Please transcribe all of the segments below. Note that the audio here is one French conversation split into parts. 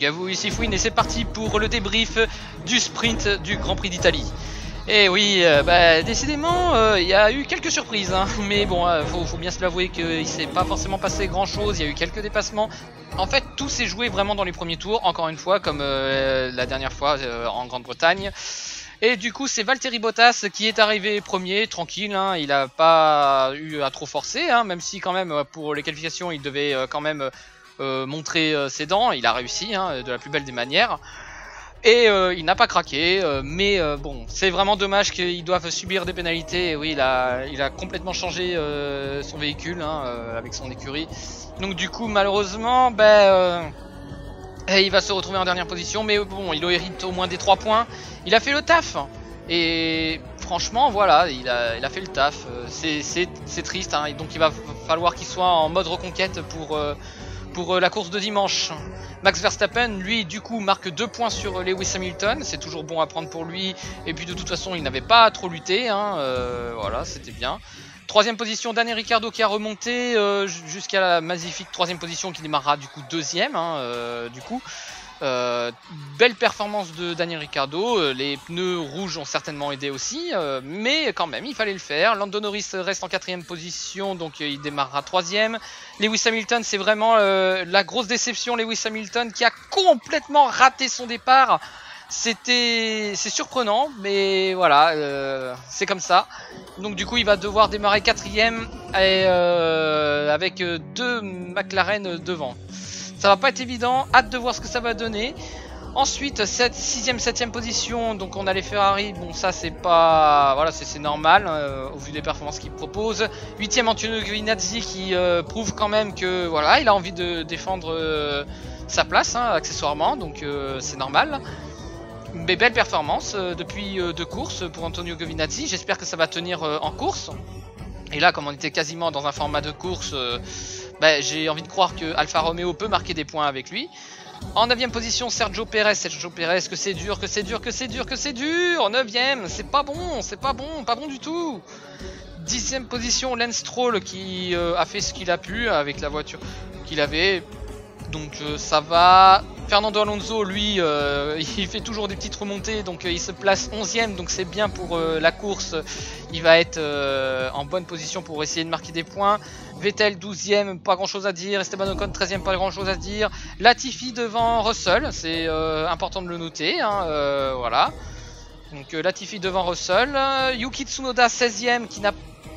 Gavou ici Fouine et c'est parti pour le débrief du sprint du Grand Prix d'Italie. Et oui, décidément, il y a eu quelques surprises, hein, mais bon, faut bien se l'avouer qu'il s'est pas forcément passé grand chose, il y a eu quelques dépassements. En fait, tout s'est joué vraiment dans les premiers tours, encore une fois, comme la dernière fois en Grande-Bretagne. Et du coup, c'est Valtteri Bottas qui est arrivé premier, tranquille, hein, il n'a pas eu à trop forcer, hein, même si quand même pour les qualifications, il devait quand même montrer ses dents, il a réussi hein, de la plus belle des manières. Et il n'a pas craqué, mais bon, c'est vraiment dommage qu'ils doivent subir des pénalités. Oui, il a complètement changé son véhicule hein, avec son écurie. Donc du coup, malheureusement, il va se retrouver en dernière position. Mais bon, il hérite au moins des 3 points. Il a fait le taf. Et franchement, voilà, il a fait le taf. C'est triste, hein, et donc il va falloir qu'il soit en mode reconquête pour la course de dimanche. Max Verstappen, lui, du coup, marque 2 points sur Lewis Hamilton. C'est toujours bon à prendre pour lui. Et puis, de toute façon, il n'avait pas trop lutté. Hein, voilà, c'était bien. 3ème position, Daniel Ricciardo qui a remonté jusqu'à la magnifique 3ème position qui démarrera du coup 2ème. Hein, du coup. Belle performance de Daniel Ricciardo, les pneus rouges ont certainement aidé aussi, mais quand même il fallait le faire. Lando Norris reste en 4ème position, donc il démarrera 3ème. Lewis Hamilton, c'est vraiment la grosse déception. Lewis Hamilton qui a complètement raté son départ. C'est surprenant, mais voilà, c'est comme ça. Donc du coup il va devoir démarrer 4ème et, avec 2 McLaren devant. Ça va pas être évident, hâte de voir ce que ça va donner. Ensuite, 6ème, 7ème position, donc on a les Ferrari, bon ça c'est pas... Voilà, c'est normal, au vu des performances qu'il propose. 8ème, Antonio Giovinazzi qui prouve quand même que voilà, il a envie de défendre sa place, hein, accessoirement, donc c'est normal. Mais belle performance depuis 2 courses pour Antonio Giovinazzi, j'espère que ça va tenir en course. Et là, comme on était quasiment dans un format de course... j'ai envie de croire que Alfa Romeo peut marquer des points avec lui. En 9ème position, Sergio Perez, que c'est dur, que c'est dur, que c'est dur, que c'est dur. 9ème, c'est pas bon, pas bon du tout. 10ème position, Lance Stroll qui a fait ce qu'il a pu avec la voiture qu'il avait. Donc ça va. Fernando Alonso, lui, il fait toujours des petites remontées, donc il se place 11ème, donc c'est bien pour la course. Il va être en bonne position pour essayer de marquer des points. Vettel 12ème, pas grand chose à dire. Esteban Ocon 13ème, pas grand chose à dire. Latifi devant Russell, c'est important de le noter, hein, voilà. Donc Latifi devant Russell. Yuki Tsunoda 16ème, qui n'a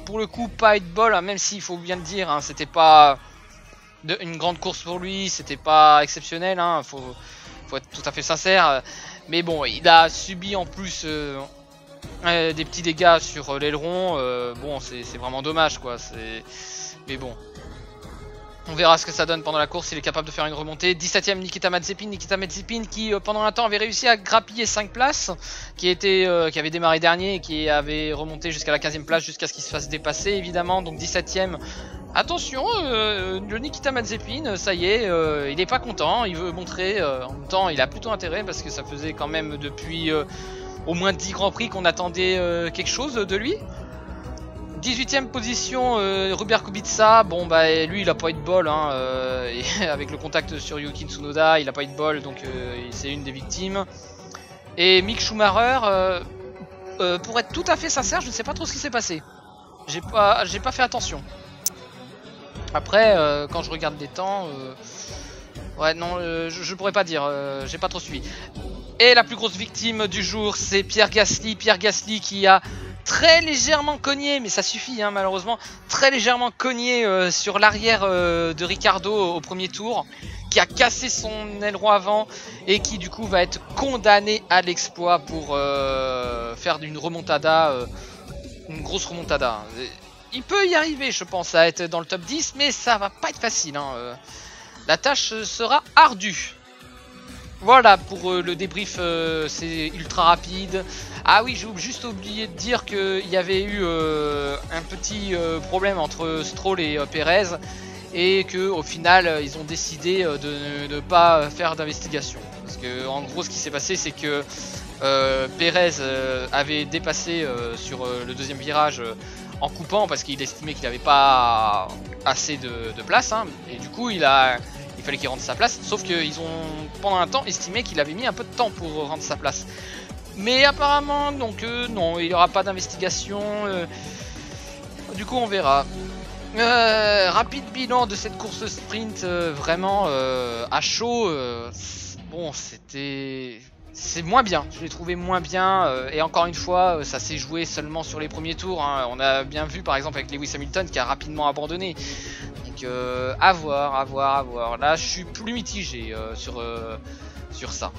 pour le coup pas eu de bol, hein, même s'il faut bien le dire, hein, c'était pas... une grande course pour lui, c'était pas exceptionnel, hein, faut être tout à fait sincère. Mais bon, il a subi en plus des petits dégâts sur l'aileron. Bon, c'est vraiment dommage, quoi. Mais bon, on verra ce que ça donne pendant la course. Il est capable de faire une remontée. 17ème, Nikita Mazepin qui pendant un temps avait réussi à grappiller 5 places, qui avait démarré dernier et qui avait remonté jusqu'à la 15ème place jusqu'à ce qu'il se fasse dépasser, évidemment. Donc 17ème. Attention, le Nikita Mazepin, ça y est, il est pas content, il veut montrer, en même temps il a plutôt intérêt parce que ça faisait quand même depuis au moins 10 Grands Prix qu'on attendait quelque chose de lui. 18ème position, Robert Kubica, bon lui il a pas eu de bol, hein, et avec le contact sur Yuki Tsunoda, il a pas eu de bol, donc c'est une des victimes. Et Mick Schumacher, pour être tout à fait sincère, je ne sais pas trop ce qui s'est passé, j'ai pas fait attention. Après, quand je regarde les temps, ouais non, je pourrais pas dire, j'ai pas trop suivi. Et la plus grosse victime du jour, c'est Pierre Gasly. Pierre Gasly qui a très légèrement cogné, mais ça suffit hein, malheureusement, très légèrement cogné sur l'arrière de Ricciardo au premier tour, qui a cassé son aileron avant et qui du coup va être condamné à l'exploit pour faire d'une remontada, une grosse remontada. Il peut y arriver, je pense, à être dans le top 10, mais ça va pas être facile. Hein. La tâche sera ardue. Voilà pour le débrief, c'est ultra rapide. Ah oui, j'ai juste oublié de dire qu'il y avait eu un petit problème entre Stroll et Perez et qu'au final, ils ont décidé de ne pas faire d'investigation. Parce que en gros, ce qui s'est passé, c'est que Perez avait dépassé sur le deuxième virage en coupant parce qu'il estimait qu'il n'avait pas assez de place. Hein, et du coup, il il fallait qu'il rende sa place, sauf qu'ils ont pendant un temps estimé qu'il avait mis un peu de temps pour rendre sa place. Mais apparemment, donc non, il n'y aura pas d'investigation, du coup on verra. Rapide bilan de cette course sprint, vraiment à chaud, bon c'est moins bien, je l'ai trouvé moins bien, et encore une fois ça s'est joué seulement sur les premiers tours, hein. On a bien vu par exemple avec Lewis Hamilton qui a rapidement abandonné, donc à voir, là je suis plus mitigé sur ça.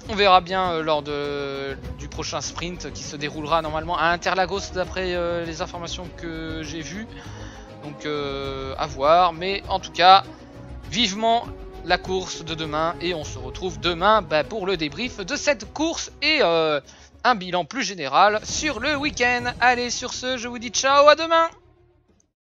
On verra bien lors du prochain sprint qui se déroulera normalement à Interlagos d'après les informations que j'ai vues. Donc à voir, mais en tout cas, vivement la course de demain et on se retrouve demain pour le débrief de cette course et un bilan plus général sur le week-end. Allez, sur ce, je vous dis ciao, à demain!